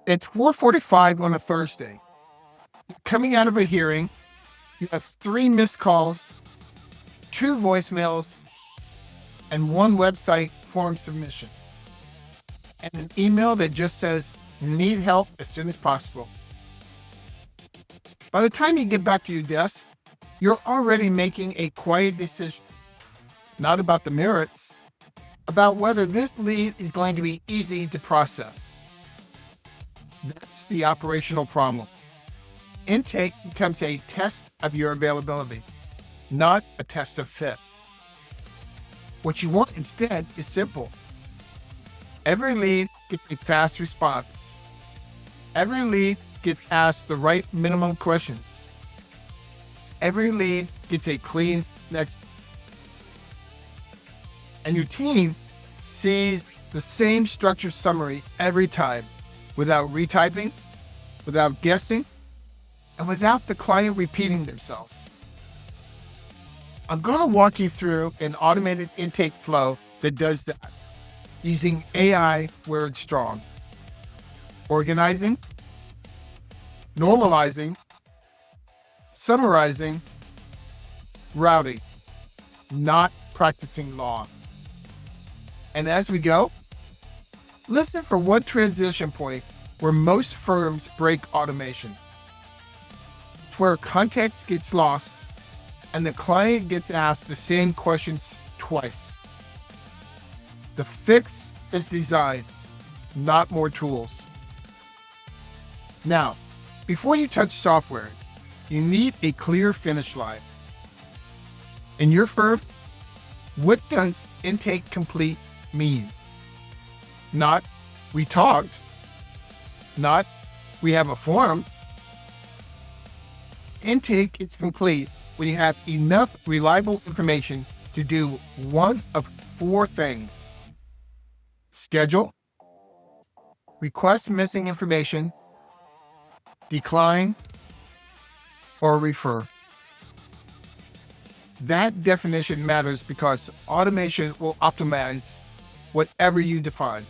It's 4:45 on a Thursday. You're coming out of a hearing. You have 3 missed calls, 2 voicemails, and 1 website form submission, and an email that just says, need help as soon as possible. By the time you get back to your desk, you're already making a quiet decision, not about the merits, about whether this lead is going to be easy to process. That's the operational problem. Intake becomes a test of your availability, not a test of fit. What you want instead is simple. Every lead gets a fast response. Every lead gets asked the right minimum questions. Every lead gets a clean next. And your team sees the same structured summary every time, without retyping, without guessing, and without the client repeating themselves. I'm going to walk you through an automated intake flow that does that, using AI where it's strong. Organizing, normalizing, summarizing, routing, not practicing law. And as we go, listen for one transition point where most firms break automation. It's where context gets lost and the client gets asked the same questions twice. The fix is design, not more tools. Now, before you touch software, you need a clear finish line. In your firm, what does intake complete mean? Not, we talked. Not, we have a form. Intake is complete when you have enough reliable information to do one of 4 things. Schedule, request missing information, decline, or refer. That definition matters because automation will optimize whatever you define.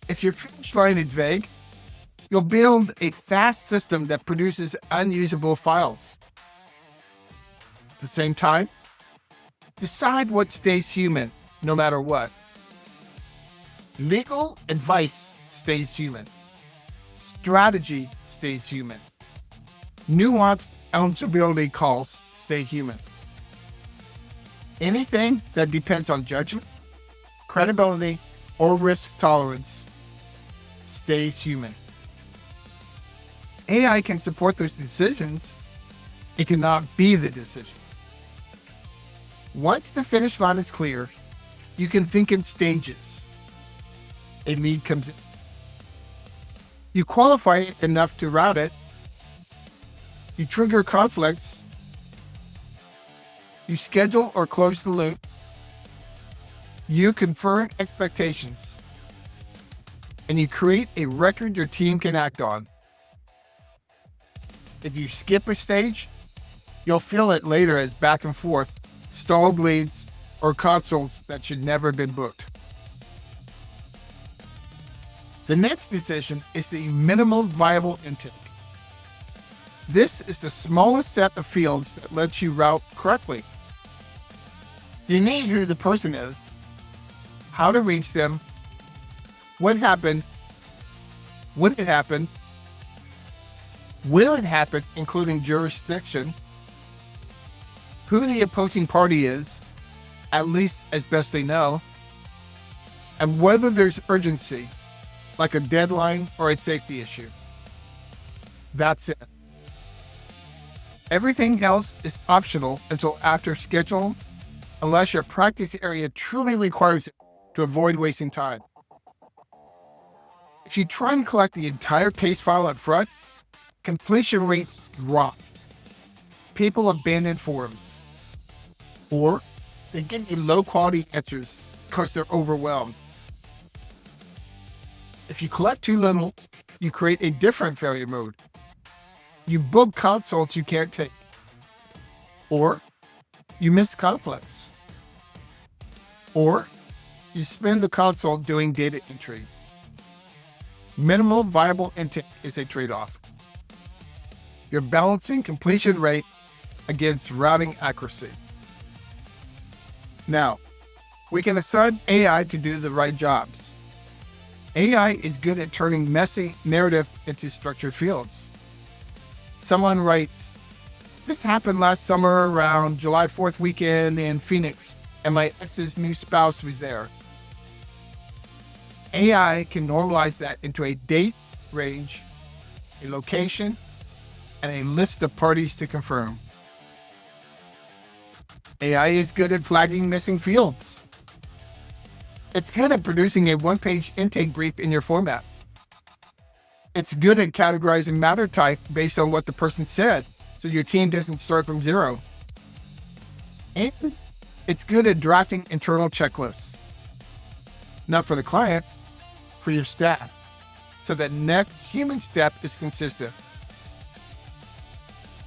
If your finish line is vague, you'll build a fast system that produces unusable files. At the same time, decide what stays human, no matter what. Legal advice stays human. Strategy stays human. Nuanced eligibility calls stay human. Anything that depends on judgment, credibility, or risk tolerance stays human. AI can support those decisions. It cannot be the decision. Once the finish line is clear, you can think in stages. A lead comes in. You qualify it enough to route it. You trigger conflicts. You schedule or close the loop. You confirm expectations. And you create a record your team can act on. If you skip a stage, you'll feel it later as back and forth, stalled leads, or consults that should never have been booked. The next decision is the minimum viable intake. This is the smallest set of fields that lets you route correctly. You need who the person is, how to reach them, what happened, when it happened, will it happen, including jurisdiction, who the opposing party is, at least as best they know, and whether there's urgency, like a deadline or a safety issue. That's it. Everything else is optional until after schedule, unless your practice area truly requires it to avoid wasting time. If you try to collect the entire case file up front, completion rates drop. People abandon forums. Or they give you low-quality answers because they're overwhelmed. If you collect too little, you create a different failure mode. You book consults you can't take. Or you miss complex. Or you spend the consult doing data entry. Minimal viable intake is a trade-off. You're balancing completion rate against routing accuracy. Now, we can assign AI to do the right jobs. AI is good at turning messy narrative into structured fields. Someone writes, "This happened last summer around July 4th weekend in Phoenix, and my ex's new spouse was there." AI can normalize that into a date range, a location, and a list of parties to confirm. AI is good at flagging missing fields. It's good at producing a one-page intake brief in your format. It's good at categorizing matter type based on what the person said, so your team doesn't start from zero. And it's good at drafting internal checklists. Not for the client, for your staff, so that next human step is consistent.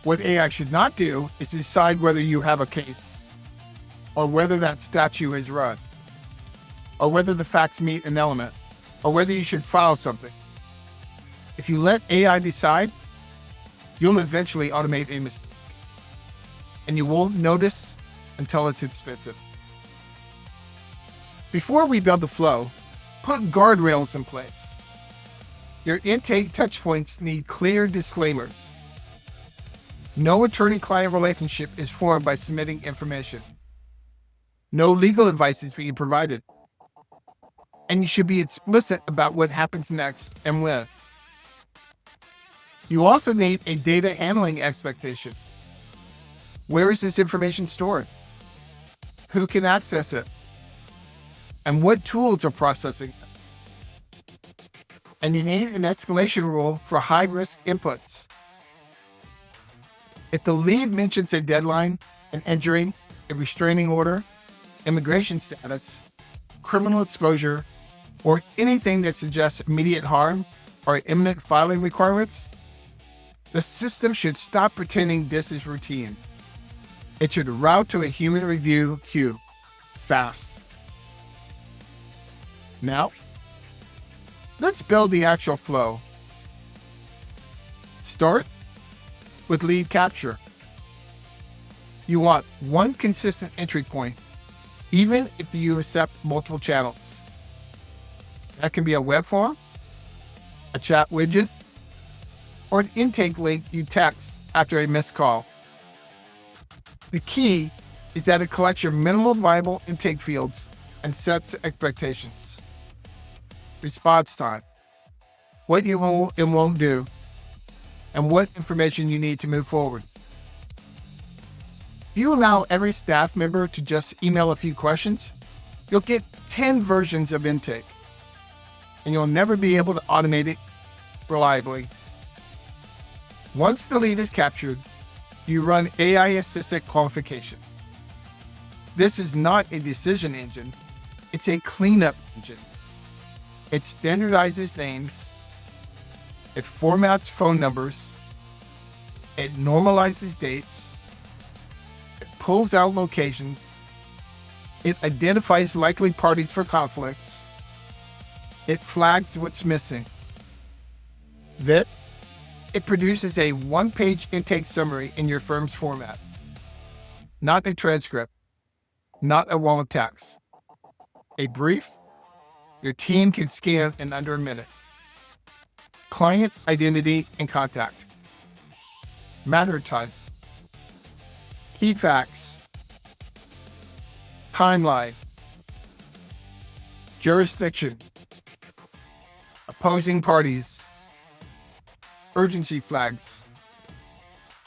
What AI should not do is decide whether you have a case, or whether that statue is run, or whether the facts meet an element, or whether you should file something. If you let AI decide, you'll eventually automate a mistake, and you won't notice until it's expensive. Before we build the flow, put guardrails in place. Your intake touchpoints need clear disclaimers. No attorney-client relationship is formed by submitting information. No legal advice is being provided. And you should be explicit about what happens next and when. You also need a data handling expectation. Where is this information stored? Who can access it? And what tools are processing it? And you need an escalation rule for high-risk inputs. If the lead mentions a deadline, an injury, a restraining order, immigration status, criminal exposure, or anything that suggests immediate harm or imminent filing requirements, the system should stop pretending this is routine. It should route to a human review queue fast. Now, let's build the actual flow. Start with lead capture. You want one consistent entry point, even if you accept multiple channels. That can be a web form, a chat widget, or an intake link you text after a missed call. The key is that it collects your minimal viable intake fields and sets expectations. Response time, what you will and won't do, and what information you need to move forward. If you allow every staff member to just email a few questions, you'll get 10 versions of intake, and you'll never be able to automate it reliably. Once the lead is captured, you run AI-assisted qualification. This is not a decision engine, it's a cleanup engine. It standardizes names, it formats phone numbers, it normalizes dates, it pulls out locations, it identifies likely parties for conflicts, it flags what's missing. Then, it produces a one-page intake summary in your firm's format. Not a transcript, not a wall of text. A brief your team can scan in under a minute. Client identity and contact. Matter type. Key facts. Timeline. Jurisdiction. Opposing parties. Urgency flags.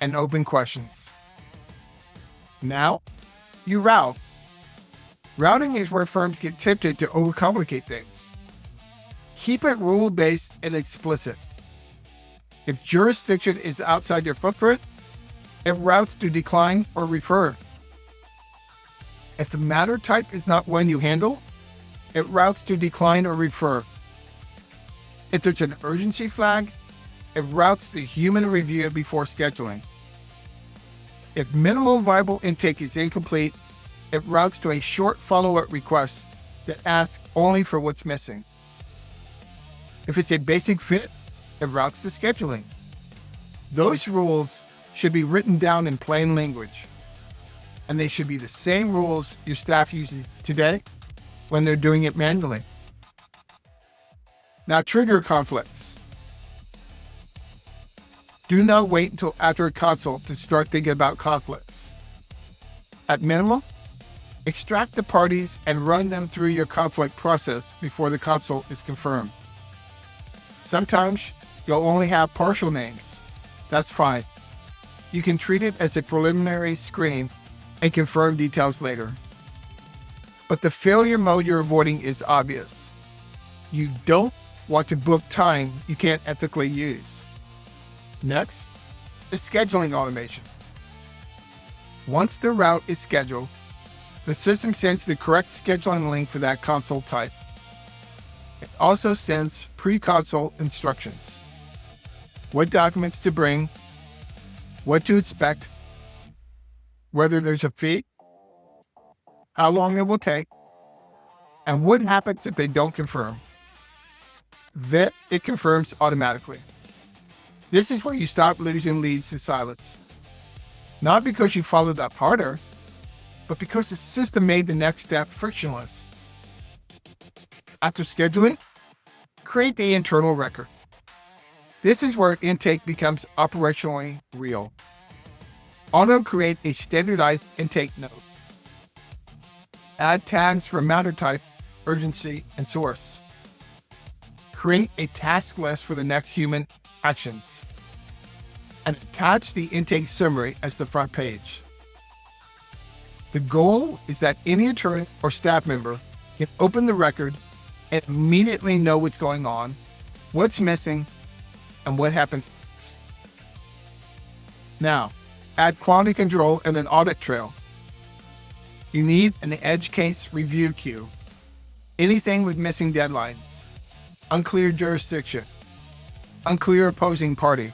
And open questions. Now, you route. Routing is where firms get tempted to overcomplicate things. Keep it rule-based and explicit. If jurisdiction is outside your footprint, it routes to decline or refer. If the matter type is not one you handle, it routes to decline or refer. If there's an urgency flag, it routes to human review before scheduling. If minimal viable intake is incomplete, it routes to a short follow-up request that asks only for what's missing. If it's a basic fit, it routes to scheduling. Those rules should be written down in plain language, and they should be the same rules your staff uses today when they're doing it manually. Now, trigger conflicts. Do not wait until after a consult to start thinking about conflicts. At minimum, extract the parties and run them through your conflict process before the consult is confirmed. Sometimes you'll only have partial names. That's fine. You can treat it as a preliminary screen and confirm details later. But the failure mode you're avoiding is obvious. You don't want to book time you can't ethically use. Next is scheduling automation. Once the route is scheduled, the system sends the correct scheduling link for that consult type. It also sends pre-consult instructions. What documents to bring, what to expect, whether there's a fee, how long it will take, and what happens if they don't confirm. Then it confirms automatically. This is where you stop losing leads to silence. Not because you followed up harder, but because the system made the next step frictionless. After scheduling, create the internal record. This is where intake becomes operationally real. Auto-create a standardized intake note. Add tags for matter type, urgency, and source. Create a task list for the next human actions. And attach the intake summary as the front page. The goal is that any attorney or staff member can open the record and immediately know what's going on, what's missing, and what happens next. Now, add quality control and an audit trail. You need an edge case review queue. Anything with missing deadlines, unclear jurisdiction, unclear opposing party,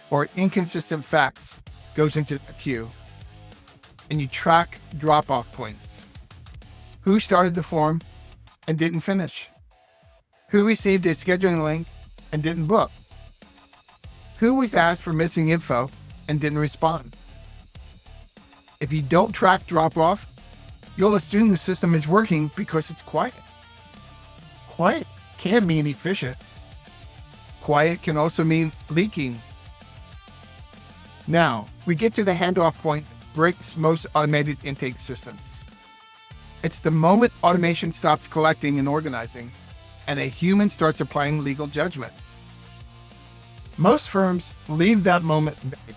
or inconsistent facts goes into the queue. And you track drop-off points. Who started the form and didn't finish? Who received a scheduling link and didn't book? Who was asked for missing info and didn't respond? If you don't track drop-off, you'll assume the system is working because it's quiet. Quiet can mean efficient. Quiet can also mean leaking. Now, we get to the handoff point that breaks most automated intake systems. It's the moment automation stops collecting and organizing, and a human starts applying legal judgment. Most firms leave that moment vague.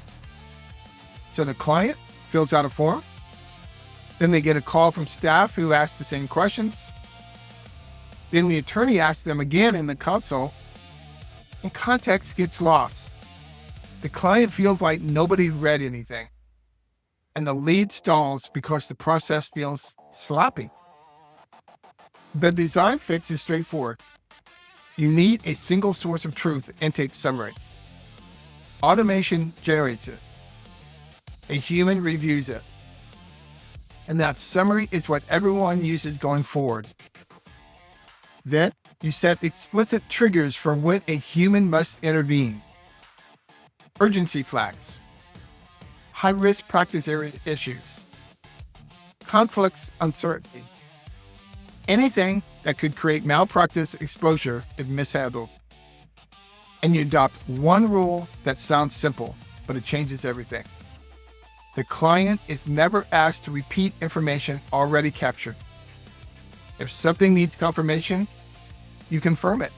So the client fills out a form, then they get a call from staff who asks the same questions. Then the attorney asks them again in the console, and context gets lost. The client feels like nobody read anything, and the lead stalls because the process feels sloppy. The design fix is straightforward. You need a single source of truth intake summary. Automation generates it. A human reviews it. And that summary is what everyone uses going forward. Then you set explicit triggers for when a human must intervene. Urgency flags. High-risk practice area issues. Conflicts uncertainty. Anything that could create malpractice exposure if mishandled. And you adopt one rule that sounds simple, but it changes everything. The client is never asked to repeat information already captured. If something needs confirmation, you confirm it.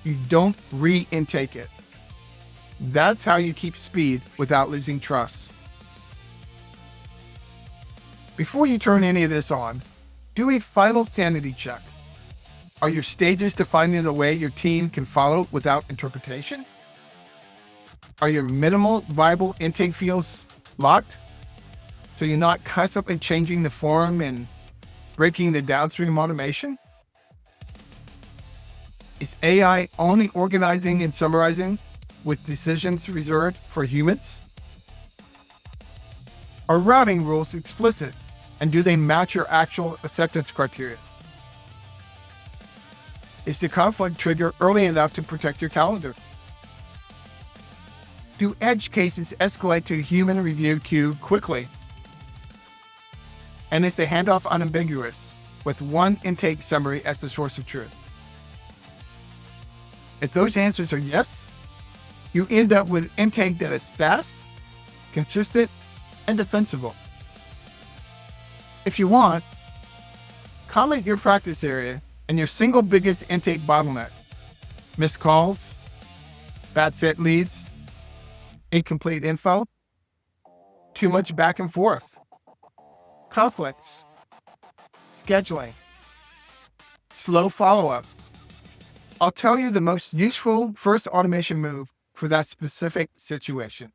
You don't re-intake it. That's how you keep speed without losing trust. Before you turn any of this on, do a final sanity check. Are your stages defined in a way your team can follow without interpretation? Are your minimal viable intake fields locked, so you're not constantly changing the form and breaking the downstream automation? Is AI only organizing and summarizing with decisions reserved for humans? Are routing rules explicit, and do they match your actual acceptance criteria? Is the conflict trigger early enough to protect your calendar? Do edge cases escalate to a human review queue quickly? And is the handoff unambiguous, with one intake summary as the source of truth? If those answers are yes, you end up with intake that is fast, consistent, and defensible. If you want, comment your practice area and your single biggest intake bottleneck: missed calls, bad fit leads, incomplete info, too much back and forth, conflicts, scheduling, slow follow-up. I'll tell you the most useful first automation move for that specific situation.